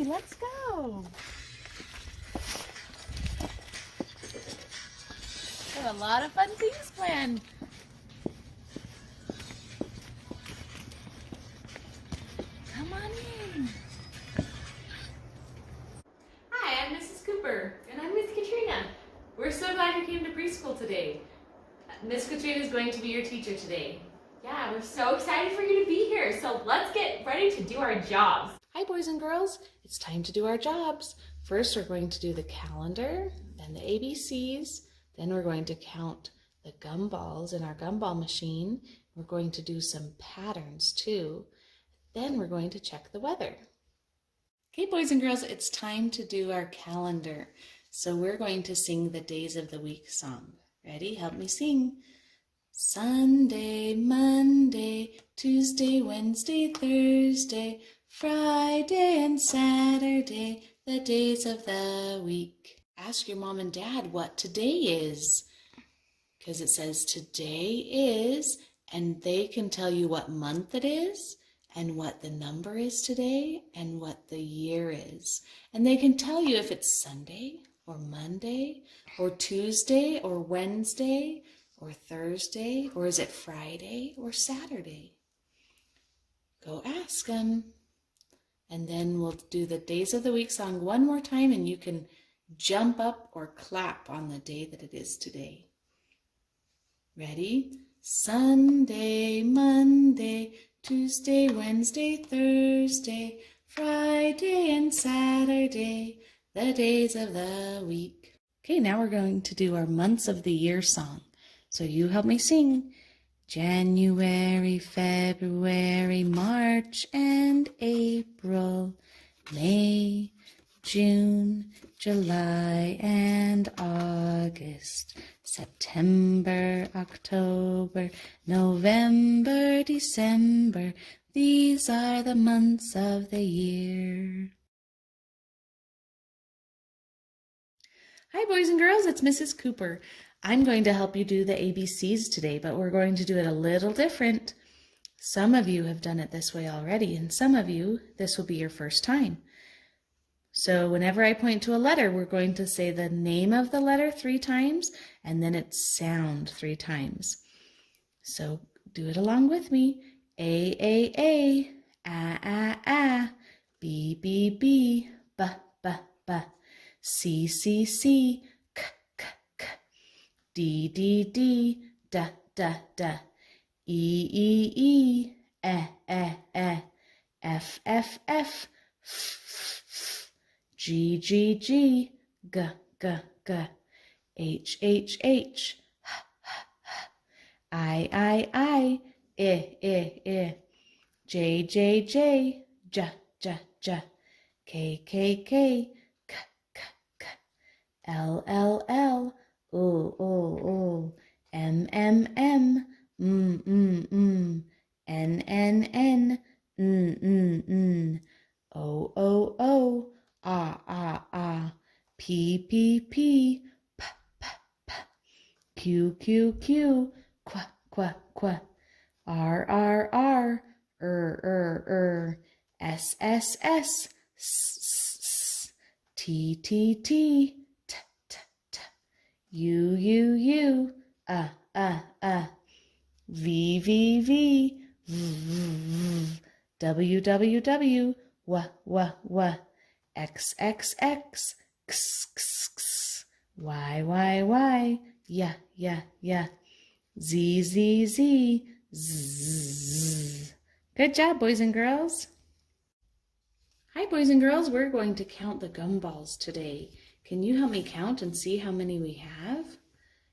Okay, let's go. We have a lot of fun things planned. Come on in. Hi, I'm Mrs. Cooper. And I'm Miss Katrina. We're so glad you came to preschool today. Miss Katrina is going to be your teacher today. Yeah, we're so excited for you to be here. So let's get ready to do our jobs. Hi, boys and girls. It's time to do our jobs. First, we're going to do the calendar, then the ABCs, then we're going to count the gumballs in our gumball machine. We're going to do some patterns too. Then we're going to check the weather. Okay, boys and girls, it's time to do our calendar. So we're going to sing the days of the week song. Ready? Help me sing. Sunday, Monday, Tuesday, Wednesday, Thursday, Friday and Saturday, the days of the week. Ask your mom and dad what today is, because it says today is, and they can tell you what month it is, and what the number is today, and what the year is. And they can tell you if it's Sunday, or Monday, or Tuesday, or Wednesday, or Thursday, or is it Friday or Saturday? Go ask them. And then we'll do the days of the week song one more time, and you can jump up or clap on the day that it is today. Ready? Sunday, Monday, Tuesday, Wednesday, Thursday, Friday and Saturday, the days of the week. Okay, now we're going to do our months of the year song. So you help me sing. January, February, March and April, May, June, July and August, September, October, November, December. These are the months of the year. Hi, boys and girls, it's Mrs. Cooper. I'm going to help you do the ABCs today, but we're going to do it a little different. Some of you have done it this way already, and some of you, this will be your first time. So whenever I point to a letter, we're going to say the name of the letter 3 times, and then its sound 3 times. So do it along with me. A, A, B, B, B, B, C, C, C, K, K, K, D, D, D, da, da, da, E, E, E, F, F, F, G, G, G, G, G, G, H, H, H, I, I, J, J, J, J, J, J, K, K, K, K, K, K, L, L, L, O, M, M, M, N, N, N, O, Ah, P, P, P, P, P, Q, Q, Q, Qu, R, S, S, T, T, T, U, V, W, X, X, Y, yeah, Z. Good job, boys and girls. Hi, boys and girls. We're going to count the gumballs today. Can you help me count and see how many we have?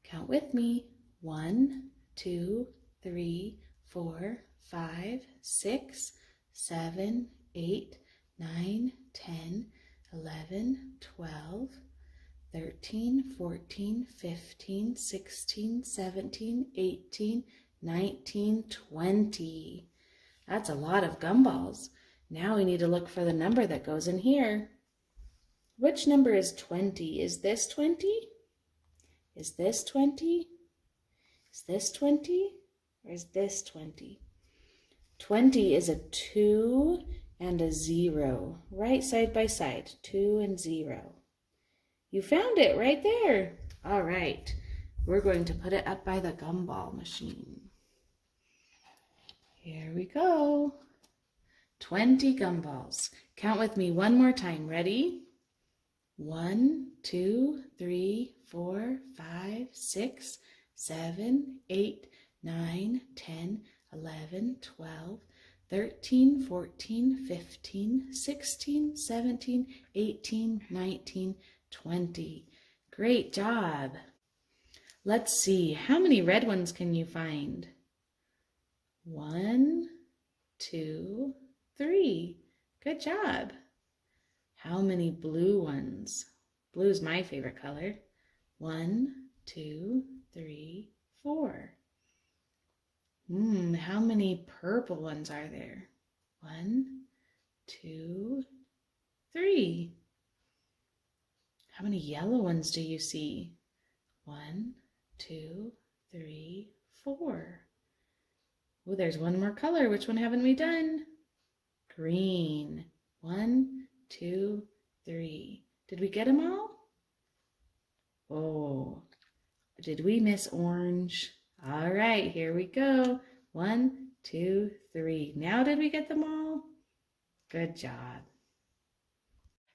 Count with me. 1, 2, 3, 4, 5, 6, 7, 8, 9, 10, 11, 12, 13, 14, 15, 16, 17, 18, 19, 20. That's a lot of gumballs. Now we need to look for the number that goes in here. Which number is 20? Is this 20? Is this 20? Is this 20? Or is this 20? 20 is a 2 and a 0, right side by side, 2 and 0. You found it right there. All right, we're going to put it up by the gumball machine. Here we go. 20 gumballs. Count with me one more time. Ready? 1, 2, 3, 4, 5, 6, 7, 8, 9, 10, 11, 12, 13, 14, 15, 16, 17, 18, 19, 20. Great job. Let's see, how many red ones can you find? 1, 2, 3. Good job. How many blue ones? Blue is my favorite color. 1, 2, 3, 4. How many purple ones are there? 1, 2, 3. How many yellow ones do you see? 1, 2, 3, 4. Oh, there's one more color. Which one haven't we done? Green. 1, 2, 3. Did we get them all? Oh, did we miss orange? All right, here we go. 1, 2, 3. Now did we get them all? Good job.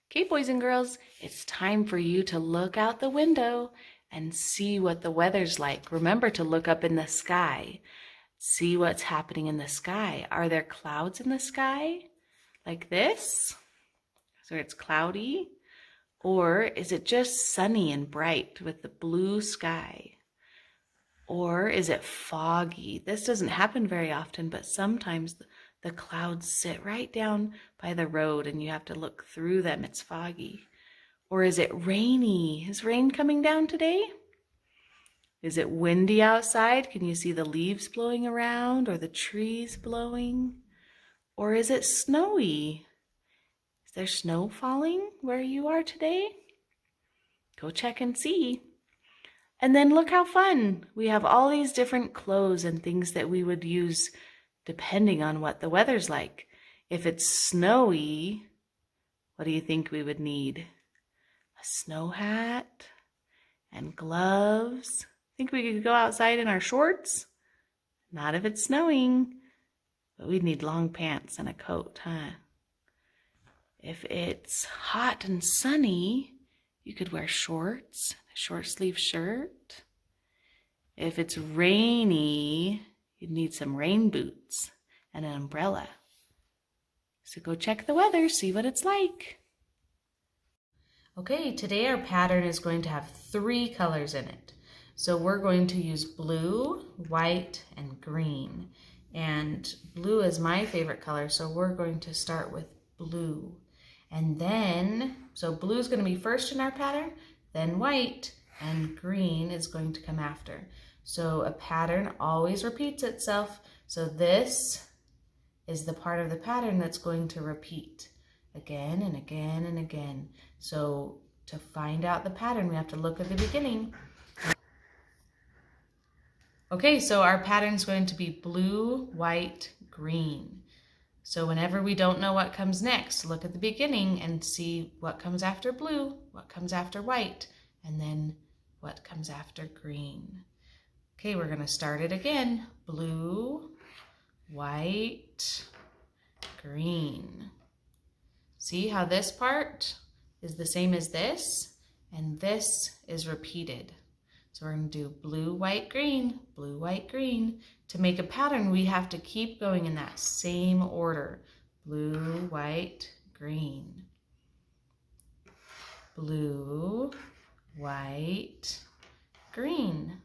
Okay, boys and girls, it's time for you to look out the window and see what the weather's like. Remember to look up in the sky. See what's happening in the sky. Are there clouds in the sky? Like this? So it's cloudy? Or is it just sunny and bright with the blue sky? Or is it foggy? This doesn't happen very often, but sometimes the clouds sit right down by the road and you have to look through them. It's foggy. Or is it rainy? Is rain coming down today? Is it windy outside? Can you see the leaves blowing around or the trees blowing? Or is it snowy? Is there snow falling where you are today? Go check and see. And then look how fun. We have all these different clothes and things that we would use depending on what the weather's like. If it's snowy, what do you think we would need? A snow hat and gloves. Think we could go outside in our shorts? Not if it's snowing, but we'd need long pants and a coat, huh? If it's hot and sunny, you could wear shorts, a short sleeve shirt. If it's rainy, you'd need some rain boots and an umbrella. So go check the weather, see what it's like. Okay, today our pattern is going to have 3 colors in it. So we're going to use blue, white, and green. And blue is my favorite color, so we're going to start with blue. And then, so blue is going to be first in our pattern, then white, and green is going to come after. So a pattern always repeats itself. So this is the part of the pattern that's going to repeat again and again and again. So to find out the pattern, we have to look at the beginning. Okay, so our pattern is going to be blue, white, green. So whenever we don't know what comes next, look at the beginning and see what comes after blue, what comes after white, and then what comes after green. Okay, we're going to start it again. Blue, white, green. See how this part is the same as this, and this is repeated. So we're going to do blue, white, green, blue, white, green. To make a pattern, we have to keep going in that same order. Blue, white, green. Blue, white, green.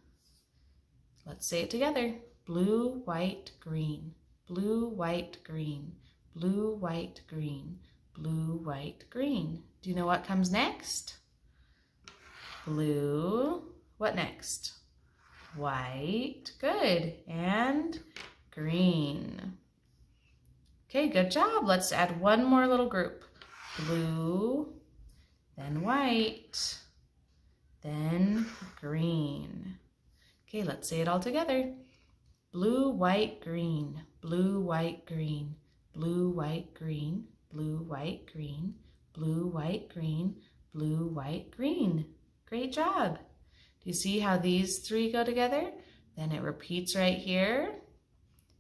Let's say it together. Blue, white, green. Blue, white, green. Blue, white, green. Blue, white, green. Do you know what comes next? Blue. What next? White. Good. And green. Okay, good job. Let's add one more little group. Blue, then white, then green. Okay, let's say it all together. Blue, white, green. Blue, white, green. Blue, white, green. blue, white, green, blue, white, green, blue, white, green. Great job. Do you see how these three go together? Then it repeats right here.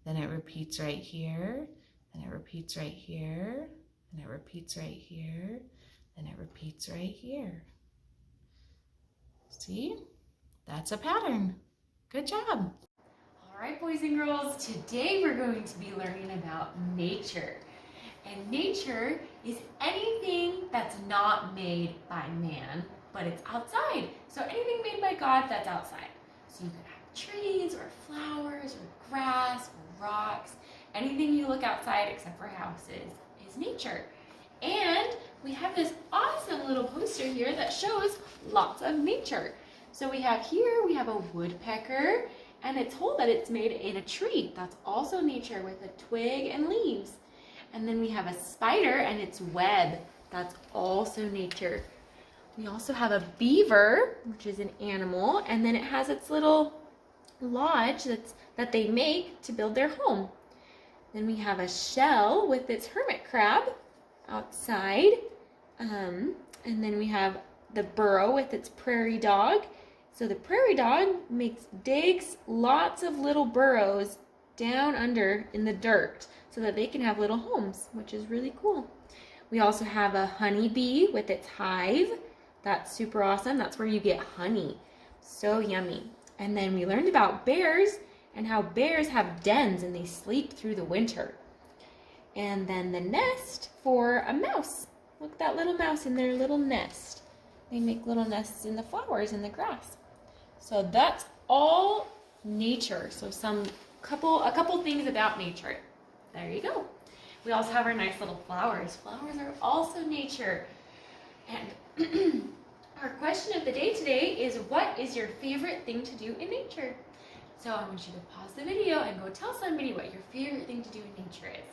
Then it repeats right here. Then it repeats right here. Then it repeats right here. Then it repeats right here. See? That's a pattern. Good job. All right, boys and girls, today we're going to be learning about nature. And nature is anything that's not made by man, but it's outside. So anything made by God that's outside. So you could have trees or flowers or grass or rocks. Anything you look outside except for houses is nature. And we have this awesome little poster here that shows lots of nature. So we have a woodpecker, and it's told that it's made in a tree. That's also nature with a twig and leaves. And then we have a spider and its web. That's also nature. We also have a beaver, which is an animal, and then it has its little lodge that they make to build their home. Then we have a shell with its hermit crab outside. And then we have the burrow with its prairie dog. So the prairie dog digs lots of little burrows down under in the dirt so that they can have little homes, which is really cool. We also have a honeybee with its hive. That's super awesome. That's where you get honey. So yummy. And then we learned about bears and how bears have dens and they sleep through the winter. And then the nest for a mouse. Look at that little mouse in their little nest. They make little nests in the flowers and the grass. So that's all nature. So a couple things about nature. There you go. We also have our nice little flowers. Flowers are also nature. And our question of the day today is, what is your favorite thing to do in nature? So I want you to pause the video and go tell somebody what your favorite thing to do in nature is.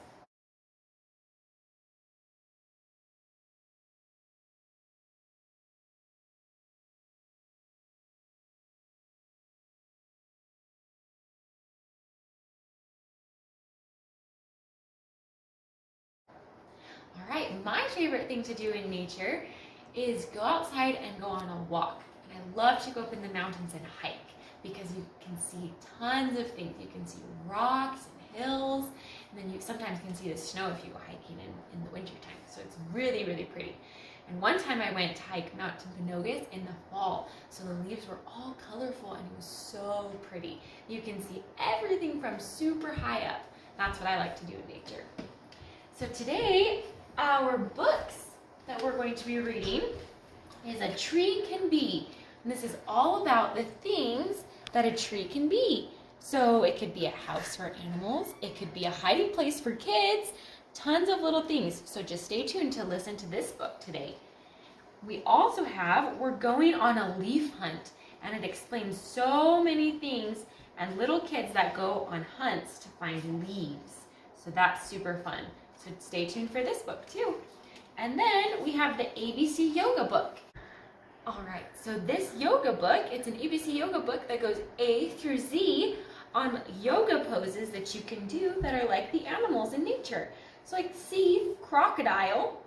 All right, my favorite thing to do in nature is go outside and go on a walk. And I love to go up in the mountains and hike because you can see tons of things. You can see rocks and hills, and then you sometimes can see the snow if you go hiking in the wintertime. So it's really, really pretty. And one time I went to hike Mount Timpanogos in the fall. So the leaves were all colorful and it was so pretty. You can see everything from super high up. That's what I like to do in nature. So today, our books that we're going to be reading is A Tree Can Be. And this is all about the things that a tree can be. So it could be a house for animals. It could be a hiding place for kids. Tons of little things. So just stay tuned to listen to this book today. We also have We're Going on a Leaf Hunt. And it explains so many things and little kids that go on hunts to find leaves. So that's super fun. So stay tuned for this book too. And then we have the ABC Yoga book. All right, so this yoga book, it's an ABC Yoga book that goes A through Z on yoga poses that you can do that are like the animals in nature. So like see crocodile,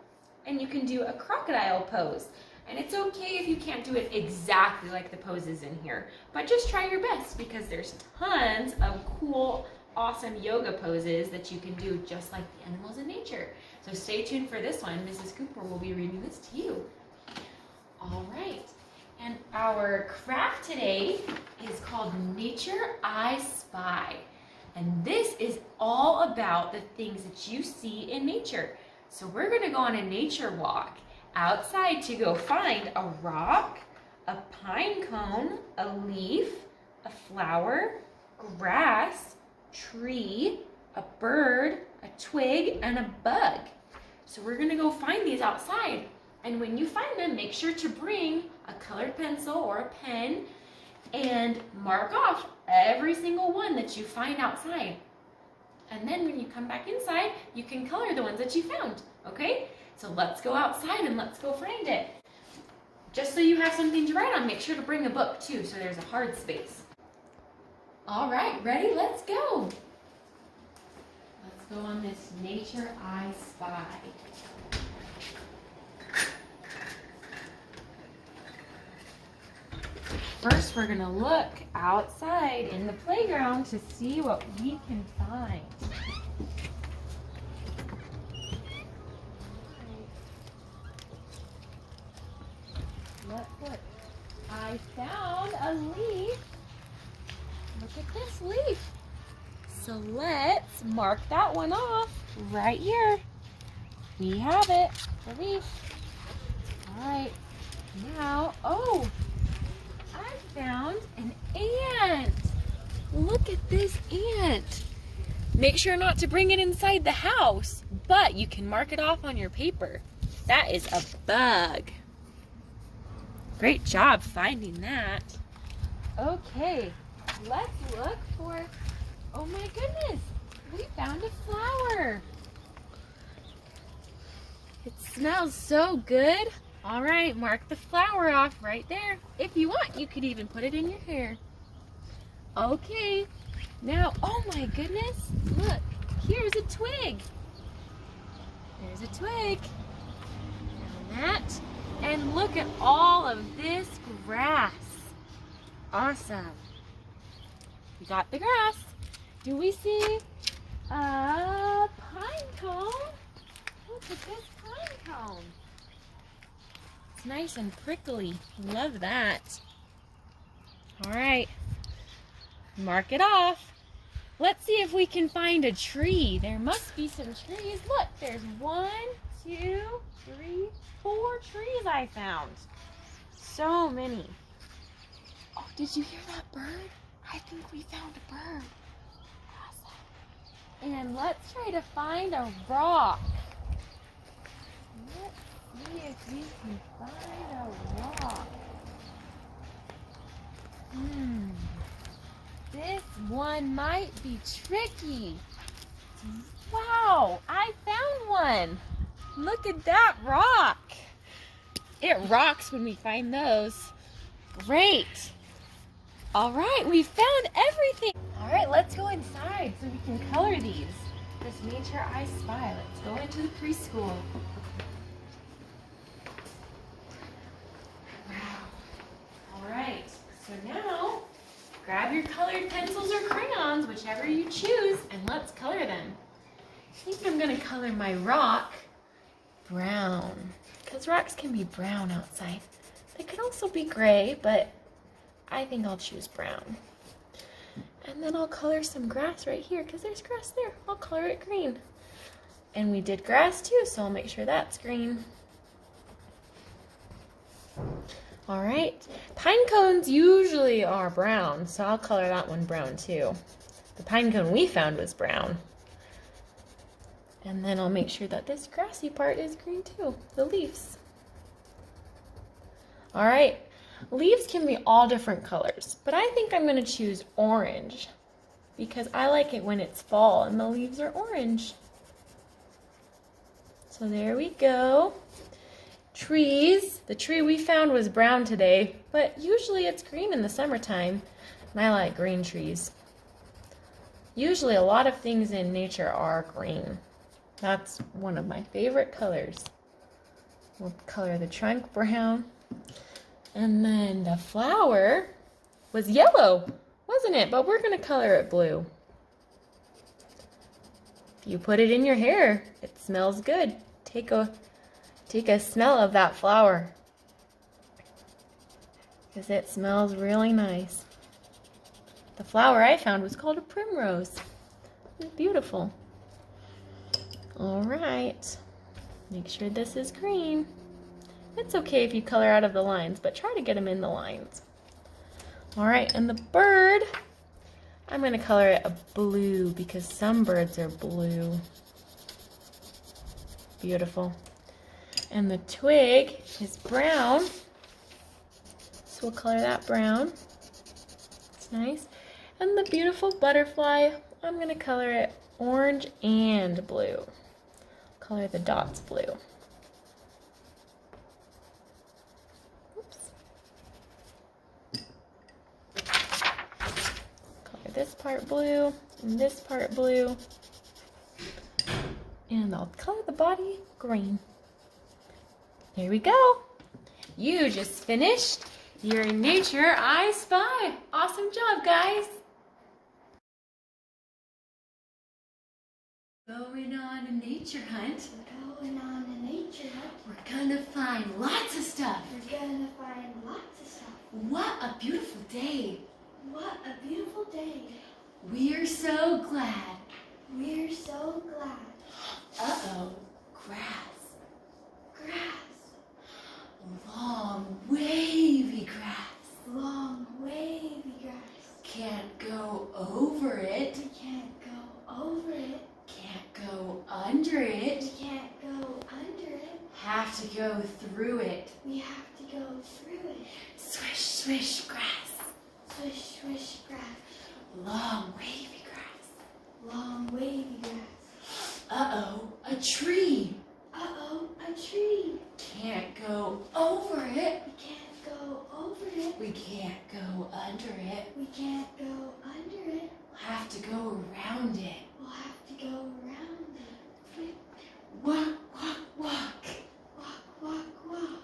and you can do a crocodile pose. And it's okay if you can't do it exactly like the poses in here, but just try your best because there's tons of cool, awesome yoga poses that you can do just like the animals in nature. So stay tuned for this one. Mrs. Cooper will be reading this to you. All right, and our craft today is called Nature I Spy. And this is all about the things that you see in nature. So we're gonna go on a nature walk outside to go find a rock, a pine cone, a leaf, a flower, grass, tree, a bird, a twig, and a bug. So we're gonna go find these outside. And when you find them, make sure to bring a colored pencil or a pen and mark off every single one that you find outside. And then when you come back inside, you can color the ones that you found, okay? So let's go outside and let's go find it. Just so you have something to write on, make sure to bring a book too, so there's a hard space. All right, ready? Let's go. Let's go on this Nature I Spy. First, we're gonna look outside in the playground to see what we can find. Look, I found a leaf. Look at this leaf. So let's mark that one off right here. We have it, the leaf. All right, now, oh, I found an ant. Look at this ant. Make sure not to bring it inside the house, but you can mark it off on your paper. That is a bug. Great job finding that. Okay, let's look for, oh my goodness, we found a flower. It smells so good. All right, mark the flower off right there. If you want, you could even put it in your hair. Okay, now, oh my goodness, look, here's a twig. There's a twig. And that, and look at all of this grass. Awesome. We got the grass. Do we see a pine cone? Look at this pine cone. It's nice and prickly. Love that. All right. Mark it off. Let's see if we can find a tree. There must be some trees. Look, there's 1, 2, 3, 4 trees I found. So many. Oh, did you hear that bird? I think we found a bird. Awesome. And let's try to find a rock. Let's see if we can find a rock. This one might be tricky. Wow, I found one. Look at that rock. It rocks when we find those. Great. All right, we found everything. All right, let's go inside so we can color these. This Nature I Spy. Let's go into the preschool. Wow. All right, so now grab your colored pencils or crayons, whichever you choose, and let's color them. I think I'm gonna color my rock brown, because rocks can be brown outside. They could also be gray, but I think I'll choose brown. And then I'll color some grass right here, because there's grass there. I'll color it green. And we did grass too, so I'll make sure that's green. All right, pine cones usually are brown, so I'll color that one brown too. The pine cone we found was brown. And then I'll make sure that this grassy part is green too, the leaves. All right, leaves can be all different colors, but I think I'm gonna choose orange because I like it when it's fall and the leaves are orange. So there we go. Trees, the tree we found was brown today, but usually it's green in the summertime, and I like green trees. Usually a lot of things in nature are green. That's one of my favorite colors. We'll color the trunk brown. And then the flower was yellow, wasn't it? But we're gonna color it blue. If you put it in your hair, it smells good. Take a smell of that flower, because it smells really nice. The flower I found was called a primrose. It's beautiful. All right, make sure this is green. It's okay if you color out of the lines, but try to get them in the lines. All right, and the bird, I'm gonna color it a blue because some birds are blue. Beautiful. And the twig is brown, so we'll color that brown. It's nice. And the beautiful butterfly, I'm gonna color it orange and blue. Color the dots blue. Oops. Color this part blue and this part blue. And I'll color the body green. There we go. You just finished your Nature I Spy. Awesome job, guys. Going on a nature hunt. We're going on a nature hunt. We're gonna find lots of stuff. We're gonna find lots of stuff. What a beautiful day. What a beautiful day. We're so glad. We're so glad. Uh-oh, grass. Grass. Long, wavy grass. Long, wavy grass. Can't go over it. We can't go over it. Can't go under it. We can't go under it. Have to go through it. We have to go through it. Swish, swish, grass. Swish, swish, grass. Long, wavy grass. Long, wavy grass. Uh-oh, a tree. Uh-oh, a tree. Can't go over it. We can't go over it. We can't go under it. We can't go under it. Have to go around it. We'll have to go around it. Walk, walk, walk. Walk, walk, walk.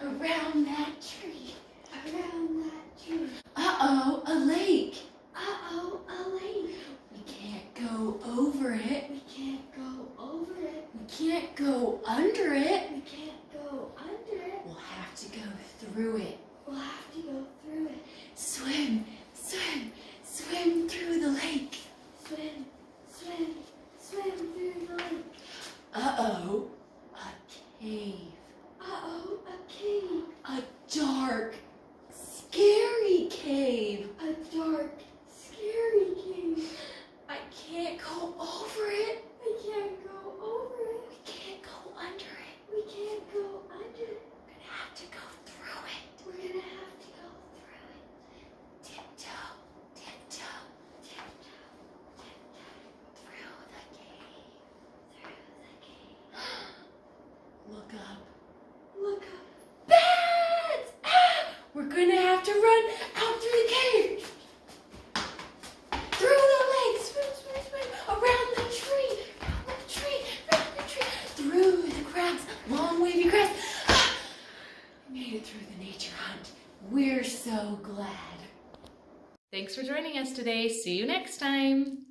Around that tree. Around that tree. Uh-oh, a lake. Uh-oh, a lake. We can't go over it. We can't go over it. We can't go under it. We can't go under it. We'll have to go through it. We'll have to go through it. Swim, swim, swim through the lake. Swim, swim, swim through the lake. Uh-oh, a cave. Uh-oh, a cave. A dark, scary cave. A dark, scary cave. I can't go over it. We can't go over it. We can't go under it. We can't go under it. We're gonna have to go through it. We're gonna have to go through it. Tiptoe, tiptoe, Tiptoe, tiptoe through the cave. through the cave. Look up. Look up. Bats! Ah! We're gonna have to run out through the cave. Through the lake. Swim, swim, swim. Around the tree. Around the tree. Around the tree. Through the grass. Long wavy grass. Ah! We made it through the nature hunt. We're so glad. Thanks for joining us today. See you next time.